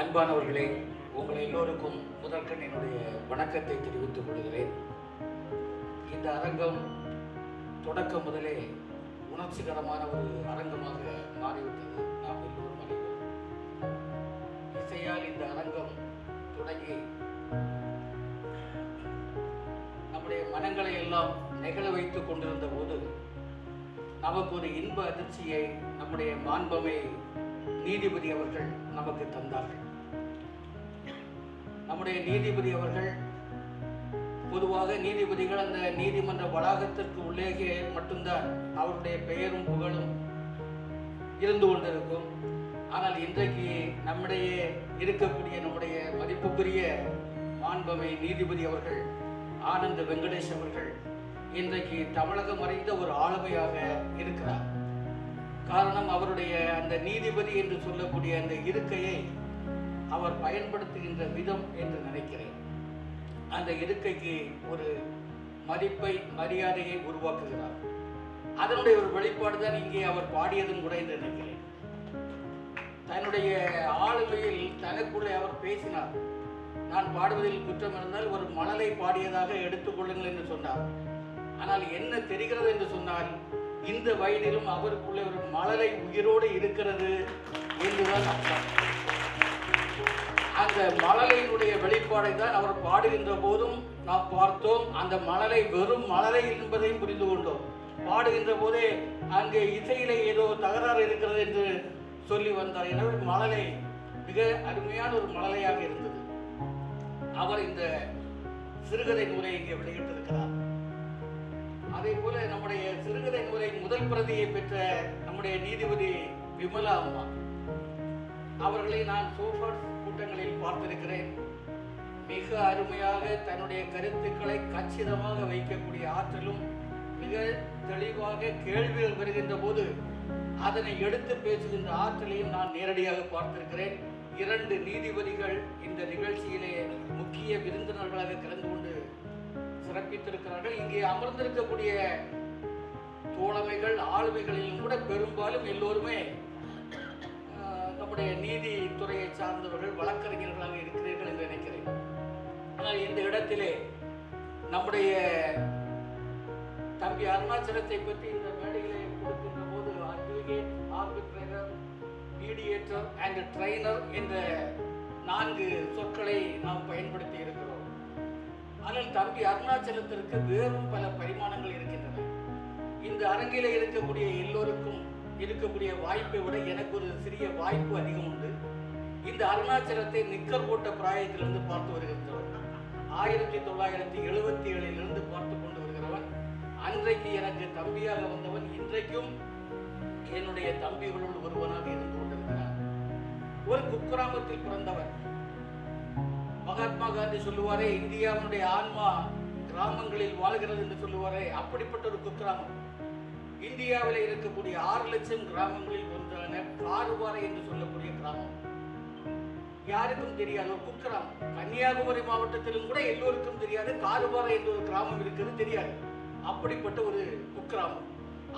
அன்பானவர்களே, உங்கள் எல்லோருக்கும் முதற்கண் என்னுடைய வணக்கத்தை தெரிவித்துக் கொள்கிறேன். இந்த அரங்கம் தொடக்கம் முதலே உணர்ச்சிகரமான ஒரு அரங்கமாக மாறிவிட்டது. நாம் எல்லோரும் அறிவோம். இசையால் இந்த அரங்கம் தொடங்கி நம்முடைய மனங்களை எல்லாம் நெகிழ வைத்துக் கொண்டிருந்த போது நமக்கு ஒரு இன்ப அதிர்ச்சியை நம்முடைய மாண்பமை நீதிபதி அவர்கள் நமக்கு தந்தார்கள். நம்முடைய நீதிபதி அவர்கள் பொதுவாக நீதிபதிகள் அந்த நீதிமன்ற வளாகத்திற்கு உள்ளேயே மட்டும்தான் அவருடைய பெயரும் புகழும் இருந்து கொண்டிருக்கும். ஆனால் இன்றைக்கு நம்முடைய இருக்கக்கூடிய நம்முடைய மதிப்புக்குரிய மாண்பமை நீதிபதி அவர்கள் ஆனந்த வெங்கடேஷ் அவர்கள் இன்றைக்கு தமிழகம் அறிந்த ஒரு ஆளுமையாக இருக்கிறார். காரணம், அவருடைய அந்த நீதிபதி என்று சொல்லக்கூடிய அந்த இருக்கையை அவர் பயன்படுத்துகின்ற விதம் என்று நினைக்கிறேன். அந்த இருக்கைக்கு ஒரு மதிப்பை மரியாதையை உருவாக்குகிறார். அதனுடைய ஒரு வெளிப்பாடு தான் இங்கே அவர் பாடியதும் கூட என்று நினைக்கிறேன். தன்னுடைய ஆளுமையில் தனக்குள்ளே அவர் பேசினார். நான் பாடுவதில் குற்றம் இருந்தால் ஒரு மணலை பாடியதாக எடுத்துக்கொள்ளுங்கள் என்று சொன்னார். ஆனால் என்ன தெரிகிறது என்று சொன்னால், இந்த வயதிலும் அவருக்குள்ளே ஒரு மலரை உயிரோடு இருக்கிறது என்றுதான் அர்த்தம். அந்த மலரையினுடைய வெளிப்பாடை தான் அவர் பாடுகின்ற போதும் நாம் பார்த்தோம். அந்த மலரை வெறும் மலரை என்பதையும் புரிந்து கொண்டோம். பாடுகின்ற போதே அங்கே இசையிலே ஏதோ தகராறு இருக்கிறது என்று சொல்லி வந்தார். எனவே மலரை மிக அருமையான ஒரு மலரையாக இருந்தது. அவர் இந்த சிறுகதை நூலை இங்கே வெளியிட்டிருக்கிறார். அதே போல நம்முடைய சிறுகதை நூலை முதல் பிரதியை பெற்ற நம்முடைய நீதிபதி விமலா அம்மா அவர்களை நான் சோஃபர் கூட்டங்களில் பார்த்திருக்கிறேன். மிக அருமையாக தன்னுடைய கருத்துக்களை கச்சிதமாக வைக்கக்கூடிய ஆற்றலும், மிக தெளிவாக கேள்விகள் வருகின்ற போது அதனை எடுத்து பேசுகின்ற ஆற்றலையும் நான் நேரடியாக பார்த்திருக்கிறேன். 2 நீதிபதிகள் இந்த நிகழ்ச்சியிலே முக்கிய விருந்தினர்களாக கலந்து கொண்டு சிறப்பித்திருக்கிறார்கள். இங்கே அமர்ந்திருக்கக்கூடிய தோழமைகள் ஆளுமைகளிலும் கூட பெரும்பாலும் எல்லோருமே நம்முடைய நீதித்துறையை சார்ந்தவர்கள், வழக்கறிஞர்களாக இருக்கிறீர்கள் என்று நினைக்கிறேன். ஆனால் இந்த இடத்திலே நம்முடைய தம்பி அருணாச்சலத்தை பற்றி இந்த மேடையிலே கொடுக்கின்ற போது advocate, arbitrator, mediator and trainer என்ற 4 சொற்களை நாம் பயன்படுத்தி இருக்கிறோம். ஆனால் தம்பி அருணாச்சலத்திற்கு வேறும் பல பரிமாணங்கள் இருக்கின்றன. இந்த அரங்கிலே இருக்கக்கூடிய எல்லோருக்கும் இருக்கக்கூடிய வாய்ப்பை விட எனக்கு ஒரு சிறிய வாய்ப்பு அதிகம் உண்டு. இந்த அருணாச்சலத்தை நிக்கர் போட்ட பிராயத்திலிருந்து பார்த்து வருகின்றவன், 1977 பார்த்து கொண்டு வருகிறவன். அன்றைக்கு எனக்கு தம்பியாக வந்தவன் இன்றைக்கும் என்னுடைய தம்பிகளோடு ஒருவனாக இருந்து கொண்டிருக்கிறார். ஒரு குக்கிராமத்தில் பிறந்தவன். மகாத்மா காந்தி சொல்லுவாரே, இந்தியாவுடைய ஆன்மா கிராமங்களில் வாழ்கிறது என்று சொல்லுவாரே, அப்படிப்பட்ட ஒரு குக்கிராமம். இந்தியாவில் இருக்கக்கூடிய 6 லட்சம் கிராமங்களில் ஒன்றான கார்வாரை என்று சொல்லக்கூடிய கிராமம். யாருக்கும் தெரியாது, ஒரு குக்கிராமம். கன்னியாகுமரி மாவட்டத்திலும் கூட எல்லோருக்கும் தெரியாது கார்வாரை என்ற ஒரு கிராமம் இருக்கிறது, தெரியாது. அப்படிப்பட்ட ஒரு குக்கிராமம்.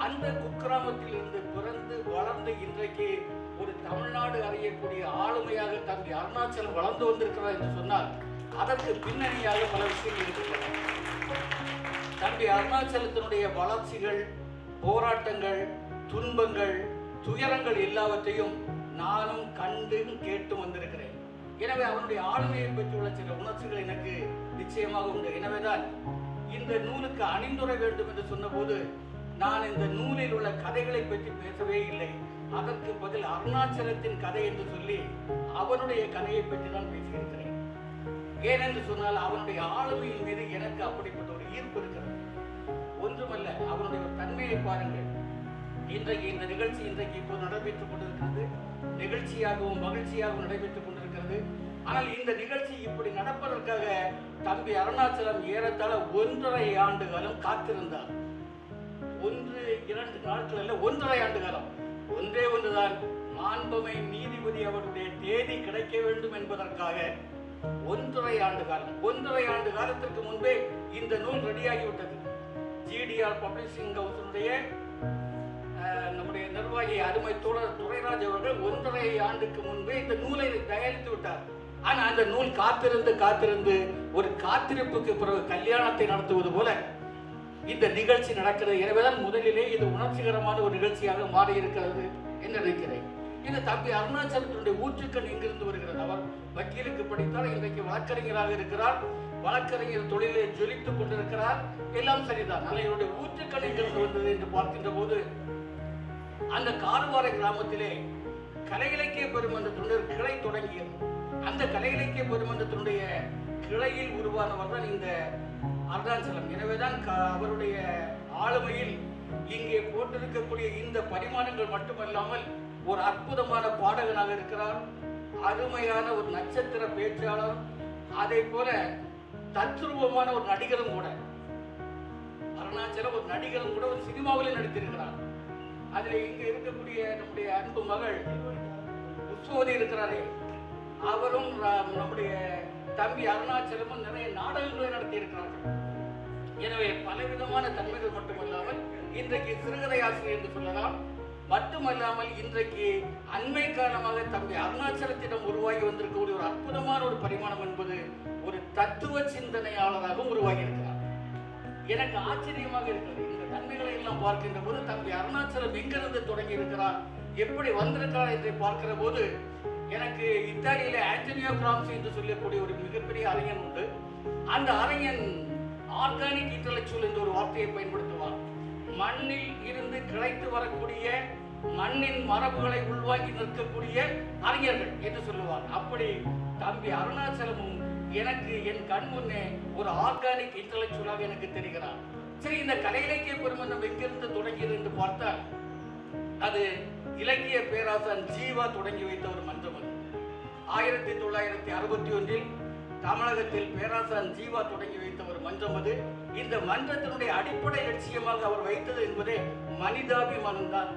அந்த குக்கிராமத்தில் இருந்து பிறந்து வளர்ந்து இன்றைக்கு ஒரு தமிழ்நாடு அறியக்கூடிய ஆளுமையாக தம்பி அருணாச்சலம் வளர்ந்து வந்திருக்கிறார் என்று சொன்னால் அதற்கு பின்னணியாக பல விஷயங்கள் இருக்கின்றன. தம்பி அருணாச்சலத்தினுடைய வளர்ச்சிகள், போராட்டங்கள், துன்பங்கள், துயரங்கள் எல்லாவற்றையும் நானும் கண்டும் கேட்டு வந்திருக்கிறேன். எனவே அவனுடைய ஆளுமையை பற்றியுள்ள சில உணர்ச்சிகள் எனக்கு நிச்சயமாக உண்டு. எனவேதான் இந்த நூலுக்கு அணிந்துரை வேண்டும் என்று சொன்னபோது நான் இந்த நூலில் உள்ள கதைகளை பற்றி பேசவே இல்லை. அதற்கு பதில் அருணாச்சலத்தின் கதை என்று சொல்லி அவனுடைய கதையை பற்றி தான் பேசியிருக்கிறேன். ஏனென்று சொன்னால் அவனுடைய ஆளுமையின் மீது எனக்கு அப்படிப்பட்ட ஒரு ஈர்ப்பு இருக்கிறது. ஒன்றுமல்ல, அவனுடைய ஒரு தன்மையை பாருங்கள். இன்றைக்கு இந்த நிகழ்ச்சி இப்போது நடைபெற்றுக் கொண்டிருக்கிறது. நிகழ்ச்சியாகவும் மகிழ்ச்சியாகவும் நடைபெற்றுக் கொண்டிருக்கிறது. ஆனால் இந்த நிகழ்ச்சி இப்படி நடப்பதற்காக தம்பி அருணாச்சலம் ஏறத்தாழ 1.5 ஆண்டு காலம் காத்திருந்தார். 1-2 நாட்கள் அல்ல, 1.5 ஆண்டு காலம். ஒன்றே ஒன்றுதான், மாண்பமை நீதிபதி அவருடைய தேதி கிடைக்க வேண்டும் என்பதற்காக 1.5 ஆண்டு காலம். 1.5 ஆண்டு காலத்திற்கு முன்பே இந்த நூல் ரெடியாகிவிட்டது. GDR பப்ளிஷிங் ஹவுஸினுடைய நம்முடைய நிர்வாகி அருமை தோழர் துரைராஜ் அவர்கள் 1.5 ஆண்டுக்கு முன்பே இந்த நூலை தயாரித்து விட்டார். ஆனா அந்த நூல் காத்திருந்து ஒரு காத்திருப்புக்கு பிறகு கல்யாணத்தை நடத்துவது போல இந்த நிகழ்ச்சி நடக்கிறது. எனவேதான் முதலிலே இது உணர்ச்சிகரமான ஒரு நிகழ்ச்சியாக மாறி இருக்கிறது என்று நினைக்கிறேன். இது தம்பி அருணாச்சலத்தினுடைய ஊற்றுக்கண் எங்கிருந்து வருகிறது? அவர் வக்கீலுக்கு படித்தார், இன்றைக்கு வழக்கறிஞராக இருக்கிறார், வழக்கறிஞர் தொழிலை ஜொலித்துக் கொண்டிருக்கிறார், எல்லாம் சரிதான். ஆனால் இவருடைய ஊற்றுக்கண் எங்கிருந்து வந்தது என்று பார்க்கின்ற போது அந்த கார்வாரை கிராமத்திலே கலை இலக்கிய பெருமன்றத்தினுடைய கிளை தொடங்கியது. அந்த கலை இலக்கிய பெருமன்றத்தினுடைய கிளையில் உருவானவர் தான் இந்த அருணாச்சலம். எனவேதான் அவருடைய ஆளுமையில் இங்கே போட்டிருக்கக்கூடிய இந்த பரிமாணங்கள் மட்டுமல்லாமல் ஒரு அற்புதமான பாடகனாக இருக்கிறார், அருமையான ஒரு நட்சத்திர பேச்சாளர், அதே போல தத்ரூபமான ஒரு நடிகரும் கூட. அருணாச்சலம் ஒரு நடிகரும் கூட, ஒரு சினிமாவிலே நடித்திருக்கிறார். அதுல இங்க இருக்கக்கூடிய நம்முடைய அன்பு மகள் உத்சவதி இருக்கிறாரே, அவரும் நம்முடைய தம்பி அருணாச்சலமும் நிறைய நாடகங்களை நடத்தி இருக்கிறார்கள். எனவே பலவிதமான தன்மைகள் மட்டுமல்லாமல் இன்றைக்கு சிறுகதை ஆசிரியர் என்று சொல்லலாம். மட்டுமல்லாமல் இன்றைக்கு அண்மை காலமாக தம்பி அருணாச்சலத்திடம் உருவாகி வந்திருக்கக்கூடிய ஒரு அற்புதமான ஒரு பரிமாணம் என்பது ஒரு தத்துவ சிந்தனையாளராகவும் உருவாகி இருக்கிறார். எனக்கு ஆச்சரியமாக இருக்கிறது. இந்த தன்மைகளை எல்லாம் பார்க்கின்ற போது தம்பி அருணாச்சலம் எங்கிருந்து தொடங்கி இருக்கிறார், எப்படி வந்திருக்கிறார் என்று பார்க்கிற போது எனக்கு இத்தாலியில ஆண்டனியோ கிராம்சி என்று சொல்லக்கூடிய ஒரு மிகப்பெரிய அறிஞன் உண்டு. அந்த அறிஞன் ஆர்கானிக் இன்டலெக்சுவல் என்ற ஒரு வார்த்தையை பயன்படுத்துவார். மண்ணில் இருந்து கிடைத்து வரக்கூடிய மண்ணின் மரபுகளை உள்வாங்கி நிற்கக்கூடிய அறிஞர்கள் என்று சொல்லுவார். அப்படி தம்பி அருணாச்சலமும் எனக்கு என் கண் முன்னே ஒரு ஆர்கானிக் இன்டலெக்சுவலாக எனக்கு தெரிகிறார். சரி, இந்த கலை இலக்கிய பெருமன்றம் எங்கிருந்து தொடங்கியது என்று பார்த்தால் அது இலக்கிய பேராசான் ஜீவா தொடங்கி வைத்த ஒரு மன்றம். அது 1961 தமிழகத்தில் பேராசான் ஜீவா தொடங்கி வைத்த ஒரு மன்றம். அது இந்த மன்றத்தினுடைய அடிப்படை லட்சியமாக அவர் வைத்தது என்பதே மனிதாபிமானம் தான்.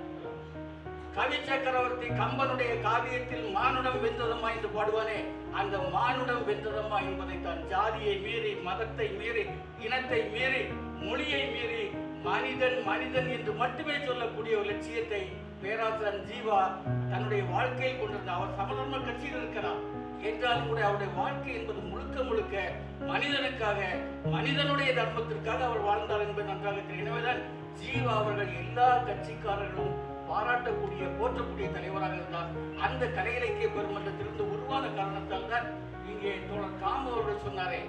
கவி சக்கரவர்த்தி கம்பனுடைய காவியத்தில் மானுடம் வென்றதம்மா என்று பாடுவானே, அந்த மானுடம் வென்றதம்மா என்பதை தான் ஜாதியை மீறி, மதத்தை மீறி, இனத்தை மீறி, மொழியை மீறி மனிதன் மனிதன் என்று மட்டுமே சொல்லக்கூடிய ஒரு லட்சியத்தை பேராசான் ஜீவா தன்னுடைய வாழ்க்கையில் கொண்டிருந்தார். அவர் சமதர்ம கட்சியில் இருக்கிறார் என்றாலும் கூட அவருடைய வாழ்க்கை என்பது முழுக்க முழுக்க மனிதனுக்காக, மனிதனுடைய தர்மத்திற்காக அவர் வாழ்ந்தார் என்பது நன்றாக தெரியும். எனவேதான் ஜீவா அவர்கள் எல்லா கட்சிக்காரர்களும் பாராட்டக்கூடிய, போற்றக்கூடிய தலைவராக இருந்தார். அந்த கலை இலக்கிய பெருமன்றத்திலிருந்து உருவான காரணத்தால் தான் இங்கே தோழர் காம அவர்கள் சொன்னாரே,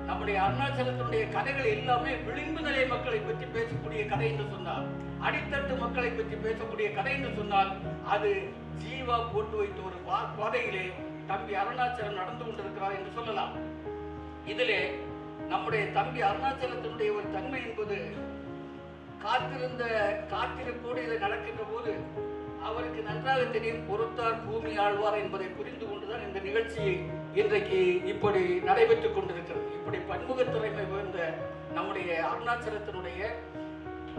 நம்முடைய அருணாச்சலத்தினுடைய கதைகள் எல்லாமே விளிம்பு நிலை மக்களை பற்றி பேசக்கூடிய கதை என்று சொன்னார், அடித்தட்டு மக்களை பற்றி பேசக்கூடிய கதை என்று சொன்னால் அது ஜீவா போட்டு வைத்த ஒரு பாதையிலே தம்பி அருணாச்சலம் நடந்து கொண்டிருக்கிறார் என்று சொல்லலாம். இதிலே நம்முடைய தம்பி அருணாச்சலத்தினுடைய ஒரு தன்மை என்பது காத்திருப்போடு இதை நடக்கின்ற போது அவருக்கு நன்றாக தெரியும், பொறுத்தார் பூமி ஆழ்வார் என்பதை புரிந்து கொண்டுதான் இந்த நிகழ்ச்சி இன்றைக்கு இப்படி நடைபெற்றுக் கொண்டிருக்கிறது. இப்படி பன்முகத்திறமை உயர்ந்த நம்முடைய அருணாச்சலத்தினுடைய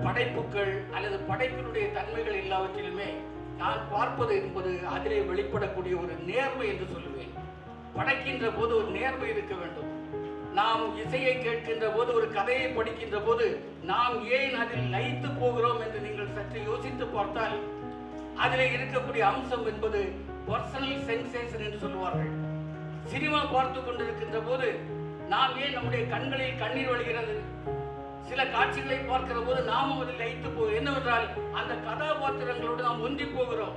படைப்புகள் அல்லது படைப்பினுடைய தன்மைகள் எல்லாவற்றிலுமே நான் பார்ப்பது என்பது அதிலே வெளிப்படக்கூடிய ஒரு நேர்மை என்று சொல்லுவேன். படைக்கின்ற போது ஒரு நேர்மை இருக்க வேண்டும். நாம் இசையை கேட்கின்ற போது, ஒரு கதையை படிக்கின்ற போது நாம் ஏன் அதில் லயித்து போகிறோம் என்று நீங்கள் சற்று யோசித்து பார்த்தால் அதிலே இருக்கக்கூடிய அம்சம் என்பது பர்சனல் சென்சேஷன் என்று சொல்லுவார்கள். சினிமா பார்த்து கொண்டிருக்கின்ற போது நாம் ஏன் நம்முடைய கண்களில் கண்ணீர் வழிகிறது, சில காட்சிகளை பார்க்கிற போது நாமும் அதில் லயித்து போகிறோம். என்னவென்றால் அந்த கதாபாத்திரங்களோடு நாம் ஒன்றி போகிறோம்.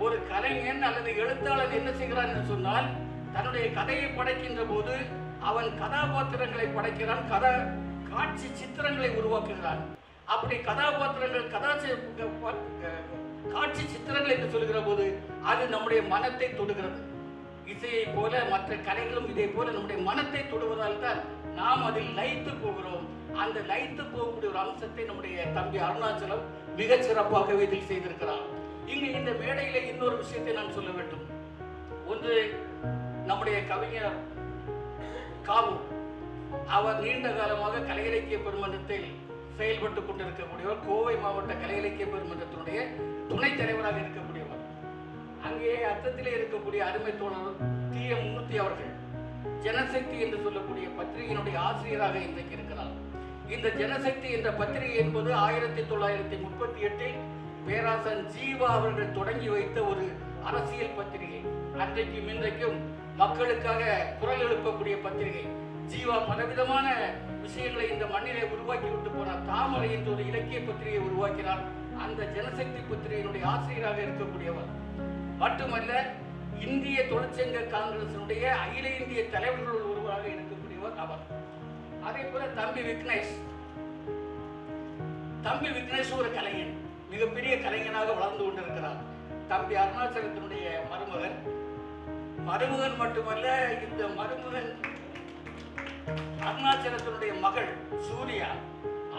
ஒரு கலைஞன் அல்லது எழுத்தாளர் என்ன செய்கிறான் என்று சொன்னால், தன்னுடைய கதையை படைக்கின்ற போது அவன் கதாபாத்திரங்களை படைக்கிறான், காட்சி சித்திரங்களை உருவாக்குகிறான். அப்படி கதாபாத்திரங்கள் காட்சி சித்திரங்கள் என்று சொல்கிற போது அது நம்முடைய மனத்தை தொடுகிறது. இசையை போல மற்ற கலைகளும் இதே போல நம்முடைய மனத்தை தொடுவதால் தான் நாம் அதில் லயித்து போகிறோம். அந்த லயித்து போகக்கூடிய ஒரு அம்சத்தை நம்முடைய தம்பி அருணாச்சலம் மிகச் சிறப்பாகவே இதில் செய்திருக்கிறார். இங்கு இந்த மேடையில இன்னொரு விஷயத்தை நான் சொல்ல வேண்டும். ஒன்று, நம்முடைய கவிஞர் காமு, அவர் நீண்ட காலமாக கலை இலக்கிய பெருமன்றத்தில் செயல்பட்டுக் கொண்டிருக்கக்கூடியவர். கோவை மாவட்ட கலை இலக்கிய பெருமன்றத்தினுடைய துணைத் தலைவராக இருக்கக்கூடியவர். அங்கே அர்த்தத்திலே இருக்கக்கூடிய அருமை தோழர் டி.எம். மூர்த்தி அவர்கள் ஜனசக்தி என்று சொல்லக்கூடிய பத்திரிகையினுடைய ஆசிரியராக இன்றைக்கு இருக்கிறார். இந்த ஜனசக்தி என்ற பத்திரிகை என்பது 1938 பேராசன் ஜீவா அவர்கள் தொடங்கி வைத்த ஒரு அரசியல் பத்திரிகை. அன்றைக்கும் இன்றைக்கும் மக்களுக்காக குரல் எழுப்பக்கூடிய பத்திரிகை. ஜீவா பலவிதமான விஷயங்களை இந்த மண்ணிலே உருவாக்கி விட்டு போனார். தாமரை என்ற ஒரு இலக்கிய பத்திரிகை உருவாக்கினார். அந்த ஜனசக்தி பத்திரிகையினுடைய ஆசிரியராக இருக்கக்கூடியவர் மட்டுமல்ல, இந்திய தொழிற்சங்க காங்கிரசினுடைய அகில இந்திய தலைவர்கள் ஒருவராக இருக்கக்கூடியவர் அவர். அதே போல தம்பி விக்னேஷ் ஒரு கலைஞன், மிகப்பெரிய கலைஞனாக வளர்ந்து கொண்டிருக்கிறார். தம்பி அருணாச்சலத்தினுடைய மருமகன் மட்டுமல்ல, இந்த மருமகன் அருணாச்சலத்தினுடைய மகள் சூர்யா,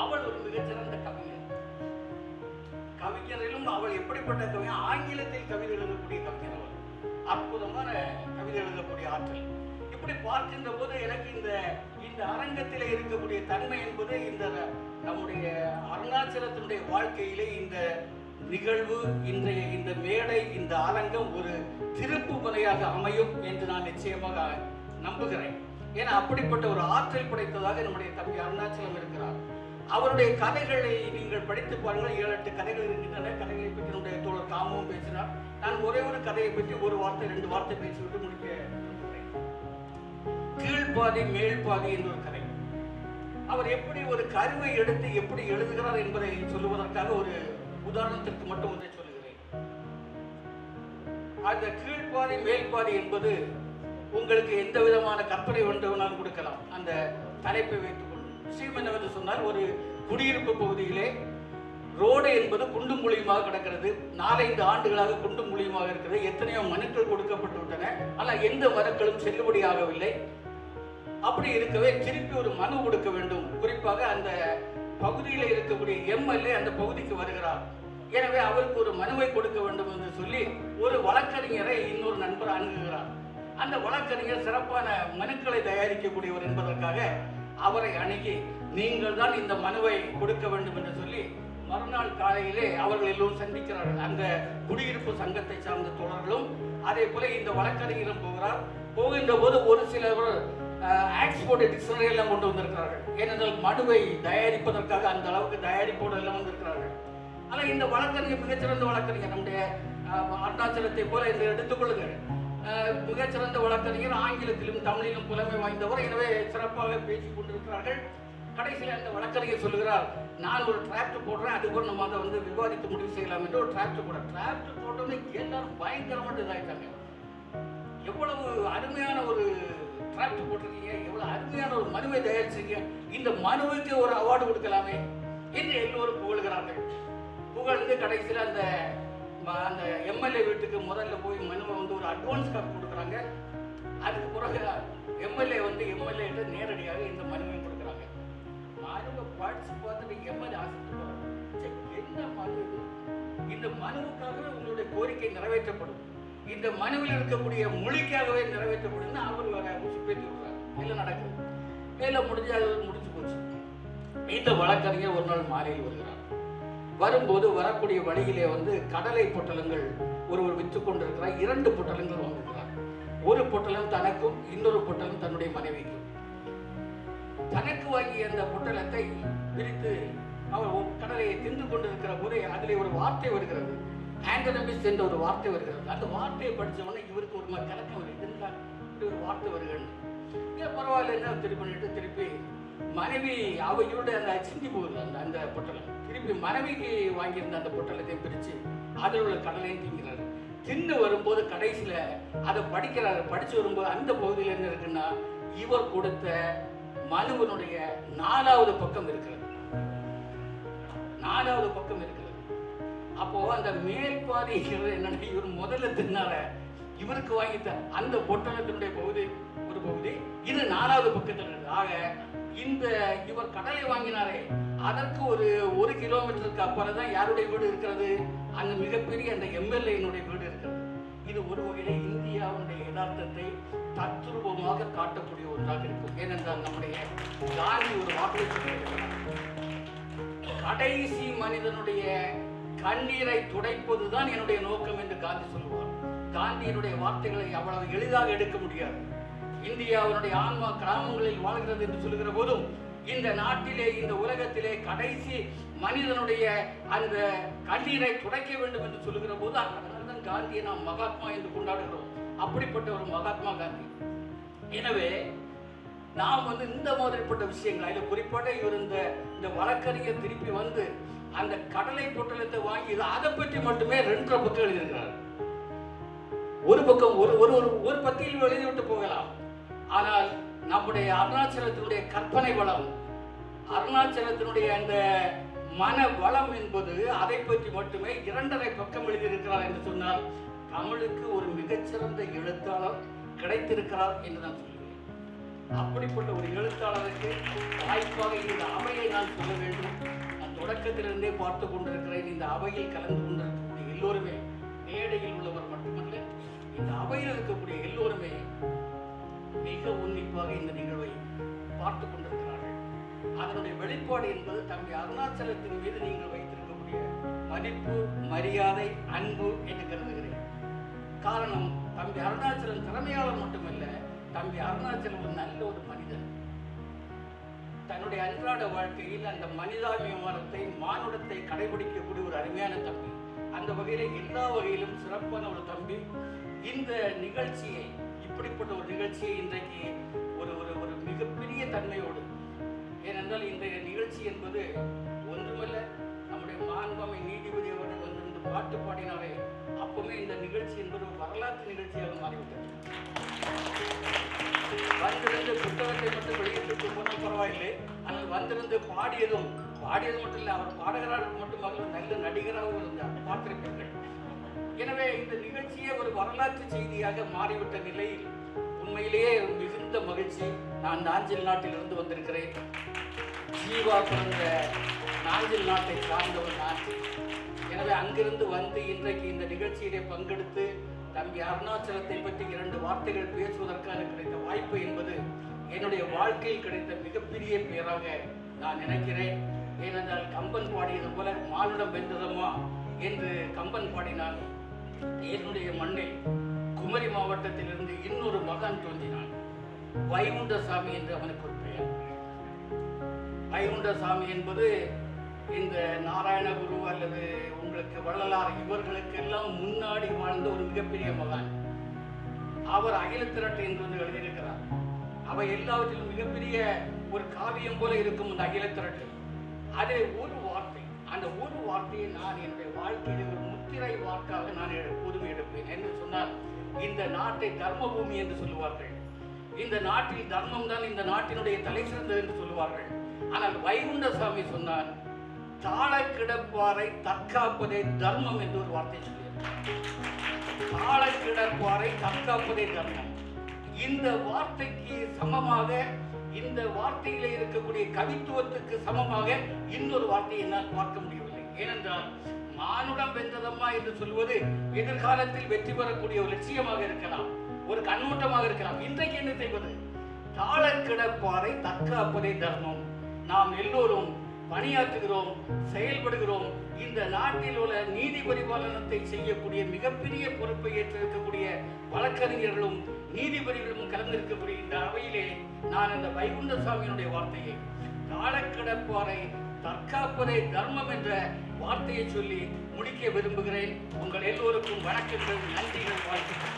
அவள் ஒரு மிகச்சிறந்த கவிஞரிலும் அவள் எப்படிப்பட்ட கவிஞர், ஆங்கிலத்தில் கவிதை எழுதக்கூடிய கவிஞர். அவள் அற்புதமான கவிதை எழுதக்கூடிய ஆற்றல். இப்படி பார்க்கின்ற போது எனக்கு இந்த அரங்கத்திலே இருக்கக்கூடிய தன்மை என்பது இந்த நம்முடைய அருணாச்சலத்தினுடைய வாழ்க்கையிலே இந்த நிகழ்வு, இன்றைய இந்த மேடை, இந்த அரங்கம் ஒரு திருப்பு முனையாக அமையும் என்று நான் நிச்சயமாக நம்புகிறேன். ஏன்னா அப்படிப்பட்ட ஒரு ஆற்றல் படைத்ததாக நம்முடைய தம்பி அருணாச்சலம் இருக்கிறார். அவருடைய கதைகளை நீங்கள் படித்து பாருங்கள். 7-8 கதைகள் இருக்கின்றன. கதைகளை பற்றி நம்முடைய தோழர் காமவும் பேசினார். நான் ஒரே ஒரு கதையை பற்றி ஒரு வார்த்தை 2 வார்த்தை பேசிவிட்டு முடிக்க விரும்புகிறேன். கீழ்பாதி மேல்பாதி என்ற ஒரு கதை. அவர் எப்படி ஒரு கருவை எடுத்து எப்படி எழுதுகிறார் என்பதை சொல்லுவதற்காக ஒரு உதாரணத்திற்கு மட்டும் ஒன்றை சொல்லுகிறேன். அந்த கீழ்பாதி மேல்பாதி என்பது உங்களுக்கு எந்த விதமான கற்பனை வேண்டுமானாலும் கொடுக்கலாம். அந்த தலைப்பை வைத்துக் கொண்டு விஷயம் என்னவென்று சொன்னால், ஒரு குடியிருப்பு பகுதியிலே ரோடு என்பது குண்டும் குழியுமாக கிடக்கிறது. 4-5 ஆண்டுகளாக குண்டும் குழியுமாக இருக்கிறது. எத்தனையோ மனுக்கள் கொடுக்கப்பட்டு விட்டன. ஆனால் எந்த மனுக்களும் செல்லுபடியாகவில்லை. அப்படி இருக்கவே திருப்பி ஒரு மனு கொடுக்க வேண்டும். குறிப்பாக அந்த பகுதியில் இருக்கக்கூடிய எம்எல்ஏ அந்த பகுதிக்கு வருகிறார். எனவே அவருக்கு ஒரு மனுவை கொடுக்க வேண்டும் என்று சொல்லி ஒரு வழக்கறிஞரை இன்னொரு நண்பர் அணுகுகிறார். அந்த வழக்கறிஞர் சிறப்பான மனுக்களை தயாரிக்கக்கூடியவர் என்பதற்காக அவரை அணுகி, நீங்கள் தான் இந்த மனுவை கொடுக்க வேண்டும் என்று சொல்லி மறுநாள் காலையிலே அவர்கள் எல்லோரும் சந்திக்கிறார்கள். அந்த குடியிருப்பு சங்கத்தை சார்ந்த தோழர்களும் அதே போல இந்த வழக்கறிஞரும் போகிறார். போகின்ற போது ஒரு சிலர் ஆக்ஸ்போர்ட் டிக்ஷனரி எல்லாம் கொண்டு வந்திருக்கிறார்கள். ஏனென்றால் மனுவை தயாரிப்பதற்காக அந்த அளவுக்கு தயாரிப்போடு எல்லாம் வந்திருக்கிறார்கள். ஆனால் இந்த வழக்கறிஞர் மிகச்சிறந்த வழக்கறிஞர், நம்முடைய அருணாச்சலத்தை போல இதை எடுத்துக்கொள்ளுங்கள். மிகச்சிறந்த வழக்கறிஞர், ஆங்கிலத்திலும் தமிழிலும் புலமை வாய்ந்தவர். எனவே சிறப்பாக பேசிக் கொண்டிருக்கிறார்கள். கடைசியில் அந்த வழக்கறிஞர் சொல்லுகிறார், நான் ஒரு டிராப்ட் போடுறேன், அதுபோல் நம்ம அதை விவாதித்து முடிவு செய்யலாம் என்று ஒரு டிராப்ட் போட்டோன்னே எல்லாரும் பயங்கரமாக இதாயிட்டாங்க. எவ்வளவு அருமையான ஒரு டிராப்ட் போட்டிருக்கீங்க, எவ்வளவு அருமையான ஒரு மனுவை தயாரிச்சிருக்கீங்க, இந்த மனுவுக்கு ஒரு அவார்டு கொடுக்கலாமே என்று எல்லோரும் புகழ்கிறார்கள். புகழ்ந்து கடைசியில் அந்த எம்எல்ஏ வீட்டுக்கு முதல்ல போய் மனுவை ஒரு அட்வான்ஸ் காப்பி கொடுக்குறாங்க. அதுக்கு பிறகு எம்எல்ஏ நேரடியாக இந்த மனுவை கொடுக்குறாங்க. மனுவை படிச்சு பார்த்துட்டு எம்எல்ஏ ஆசைப்படுறாங்க, என்ன மனு இது, இந்த மனுவுக்காகவே உங்களுடைய கோரிக்கை நிறைவேற்றப்படும், இந்த மனுவில் இருக்கக்கூடிய மொழிக்காகவே நிறைவேற்றப்படும் அவர் வர பேசி விடுறாரு. இல்லை நடக்குது, வேலை முடிஞ்சு அது முடிச்சு போச்சு. இந்த வழக்கறிஞர் ஒரு நாள் மாலையில் வருகிறார். வரும்போது வரக்கூடிய வழியிலே கடலை பொட்டலங்கள் ஒருவர் விற்று கொண்டிருக்கிறார். 2 பொட்டலங்கள் வாங்குகிறார். ஒரு பொட்டலம் தனக்கும், இன்னொரு பொட்டலம் தன்னுடைய மனைவிக்கும். தனக்கு வாங்கிய அந்த பொட்டலத்தை விரித்து அவர் கடலையை தின்று கொண்டிருக்கிற போதே அதிலே ஒரு வார்த்தை வருகிறது, ஆண்டனமிஸ் என்ற ஒரு வார்த்தை வருகிறது. அந்த வார்த்தையை படித்தவொடனே இவருக்கு ஒரு கலக்கம் வருது. இப்படி ஒரு வார்த்தை வருகிறது, பரவாயில்ல என்ன திருப்பி மனைவி இவருடைய அந்த சிந்தி போகுது. அந்த பொட்டலம் திருப்பி மனைவிக்கு வாங்கியிருந்த அந்த பொட்டலத்தை பிரித்து அதில் உள்ள கடலையும் திங்கிறாரு. தின்னு வரும்போது கடைசியில் அதை படிக்கிறாரு. படித்து வரும்போது அந்த பகுதியில் என்ன இருக்குன்னா, இவர் கொடுத்த மனுவனுடைய 4வது பக்கம் இருக்கிறது. 4வது பக்கம் இருக்கிறது. அப்போ அந்த மேல்பாதி என்னன்னா, இவர் முதல்ல தின்னார இவருக்கு வாங்கித்த அந்த பொட்டலத்தினுடைய பகுதி ஒரு பகுதி, இது 4வது பக்கத்தில் இருக்கு. ஆக இந்த இவர் கடலை வாங்கினாரே அதற்கு ஒரு 1 கிலோமீட்டருக்கு அப்புறம் தான் யாருடைய வீடு இருக்கிறது, அந்த மிகப்பெரிய அந்த எம்எல்ஏனுடைய வீடு இருக்கிறது. இது ஒரு வகையில இந்தியாவுடைய யதார்த்தத்தை தத்ரூபமாக காட்டக்கூடிய ஒன்றாக இருக்கும். ஏனென்றால் நம்முடைய காந்தி ஒரு வார்த்தை சொல்லியிருக்கிறார், கடைசி மனிதனுடைய கண்ணீரை துடைப்பதுதான் என்னுடைய நோக்கம் என்று காந்தி சொல்லுவார். காந்தியினுடைய வார்த்தைகளை அவ்வளவு எளிதாக எடுக்க முடியாது. இந்தியாவினுடைய ஆன்மா கிராமங்களில் வாழ்கிறது என்று சொல்லுகிற போதும் இந்த நாட்டிலே இந்த உலகத்திலே கடைசி மனிதனுடைய அந்த கண்ணீரை துடைக்க வேண்டும் என்று சொல்லுகிற போது அதனால்தான் காந்தியை நாம் மகாத்மா என்று கொண்டாடுகிறோம். அப்படிப்பட்ட ஒரு மகாத்மா காந்தி. எனவே நாம் இந்த மாதிரிப்பட்ட விஷயங்கள் அதில் குறிப்பாக இவர் இந்த வழக்கறிஞர் திருப்பி அந்த கடலை பொட்டலத்தை வாங்கி அதை பற்றி மட்டுமே 2 பக்கம் எழுதியிருக்கிறார். ஒரு பக்கம் ஒரு பத்தியில் எழுதிவிட்டு போகலாம். ஆனால் நம்முடைய அருணாச்சலத்தினுடைய கற்பனை வளம், அருணாச்சலத்தினுடைய அந்த மன வளம் என்பது அதை பற்றி மட்டுமே 2.5 பக்கம் எழுதியிருக்கிறார் என்று சொன்னால் தமிழுக்கு ஒரு மிகச்சிறந்த எழுத்தாளர் கிடைத்திருக்கிறார் என்று நான் சொல்லுவேன். அப்படிப்பட்ட ஒரு எழுத்தாளருக்கு வாய்ப்பாக இந்த அவையை நான் சொல்ல வேண்டும். நான் தொடக்கத்திலிருந்தே பார்த்து கொண்டிருக்கிறேன். இந்த அவையில் கலந்து கொண்டிருக்கக்கூடிய எல்லோருமே, மேடையில் உள்ளவர் மட்டுமல்ல, இந்த அவையில் இருக்கக்கூடிய எல்லோருமே மிக உன்னிப்பாக இந்த நிகழ்வை பார்த்து கொண்டிருக்கிறார்கள். அதனுடைய வெளிப்பாடு என்பது தம்பி அருணாச்சலத்தின் மீது நீங்கள் வைத்திருக்கக்கூடிய மதிப்பு, மரியாதை, அன்பு என்று கருதுகிறேன். காரணம், தம்பி அருணாச்சலம் திறமையாளர் மட்டுமல்ல, தம்பி அருணாச்சலம் ஒரு நல்ல ஒரு மனிதன். தன்னுடைய அன்றாட வாழ்க்கையில் அந்த மனிதாபிமானத்தை, மானுடத்தை கடைபிடிக்கக்கூடிய ஒரு அருமையான தம்பி. அந்த வகையில எல்லா வகையிலும் சிறப்பான ஒரு தம்பி. இந்த நிகழ்ச்சியை, இப்படிப்பட்ட ஒரு நிகழ்ச்சியை இன்றைக்கு ஒரு ஒரு மிகப்பெரிய தன்மையோடு, ஏனென்றால் இந்த நிகழ்ச்சி என்பது ஒன்றுமல்ல, நம்முடைய மாண்புமை நீதிபதி அவர்கள் வந்து பாட்டு பாடினாரே, அப்பவுமே இந்த நிகழ்ச்சி என்பது ஒரு வரலாற்று நிகழ்ச்சியாக மாறிவிட்டது. வந்திருந்து புத்தகத்தை மட்டும் வெளியிட்டு போனால் பரவாயில்லை, ஆனால் வந்திருந்து பாடியது மட்டும் இல்லை, அவர் பாடகராக மட்டுமல்ல, நல்ல நடிகராகவும் இருந்தார், பார்த்திருப்பீர்கள். எனவே இந்த நிகழ்ச்சியே ஒரு வரலாற்று செய்தியாக மாறிவிட்ட நிலையில் உண்மையிலேயே மிகுந்த மகிழ்ச்சி. நான் நாஞ்சில் நாட்டிலிருந்து வந்திருக்கிறேன். ஜீவா பிறந்த நாஞ்சில் நாட்டை சார்ந்தவர் நான். எனவே அங்கிருந்து இன்றைக்கு இந்த நிகழ்ச்சியிலே பங்கெடுத்து தம்பி அருணாச்சலத்தை பற்றி 2 வார்த்தைகள் பேசுவதற்கான கிடைத்த வாய்ப்பு என்பது என்னுடைய வாழ்க்கையில் கிடைத்த மிகப்பெரிய பேராக நான் நினைக்கிறேன். ஏனென்றால் கம்பன் பாடியது போல மானுடம் வென்றதம்மா என்று கம்பன் பாடினான். என்னுடைய மண்ணில் குமரி மாவட்டத்திலிருந்து இன்னொரு மகான் தோன்றினான், வைகுண்டசாமி என்று அவனுக்கு ஒரு பெயர். வைகுண்டசாமி என்பது இந்த நாராயணகுரு அல்லது உங்களுக்கு வள்ளலார் இவர்களுக்கெல்லாம் முன்னாடி வாழ்ந்த ஒரு மிகப்பெரிய மகான். அவர் அகில திரட்டு என்று எழுதியிருக்கிறார். அவை எல்லாவற்றிலும் மிகப்பெரிய ஒரு காவியம் போல இருக்கும் அந்த அகில திரட்டு. அதே ஒரு வார்த்தை, அந்த ஒரு வார்த்தையை நான் என்னுடைய வாழ்க்கையில் ஒரு முத்திரை வாக்காக நான் எப்போதுமே எடுப்பேன். என்று சொன்னால், இந்த நாட்டை தர்ம பூமி என்று சொல்லுவார்கள். இந்த நாட்டில் தர்மம் தான் இந்த நாட்டினுடைய தலை சிறந்தது என்று சொல்லுவார்கள். ஆனால் வைகுண்டசாமி சொன்னார், தாழ கிடப்பாரை தற்காப்பதே தர்மம் என்று ஒரு வார்த்தை சொல்லியிருக்கிறார். தாழ கிடப்பாரை தற்காப்பதே தர்மம். இந்த வார்த்தைக்கு சமமாக, இந்த வார்த்தையிலே இருக்கக்கூடிய கவித்துவத்துக்கு சமமாக இன்னொரு வார்த்தையை என்னால் பார்க்க முடியவில்லை. ஏனென்றால் மானுடம் வென்றதம்மா என்று சொல்வது எதிர்காலத்தில் வெற்றி பெறக்கூடிய ஒரு லட்சியமாக இருக்கலாம், ஒரு கண்ணோட்டமாக இருக்கலாம். இன்றைக்கு என்ன செய்வது? தாழ கிடப்பாரை தற்காப்பதே தர்மம். நாம் எல்லோரும் பணியாற்றுகிறோம், செயல்படுகிறோம். இந்த நாட்டில் உள்ள நீதி பரிபாலனத்தை செய்யக்கூடிய மிகப்பெரிய பொறுப்பை ஏற்றிருக்கக்கூடிய வழக்கறிஞர்களும் நீதிபதிகளும் கலந்திருக்கக்கூடிய இந்த அவையிலே நான் அந்த வைகுண்டசாமியினுடைய வார்த்தையை, தாழ கிடப்பாரை தற்காப்பதே தர்மம் என்ற வார்த்தையை சொல்லி முடிக்க விரும்புகிறேன். உங்கள் எல்லோருக்கும் வணக்கங்கள், நன்றிகள், வாழ்த்துக்கள்.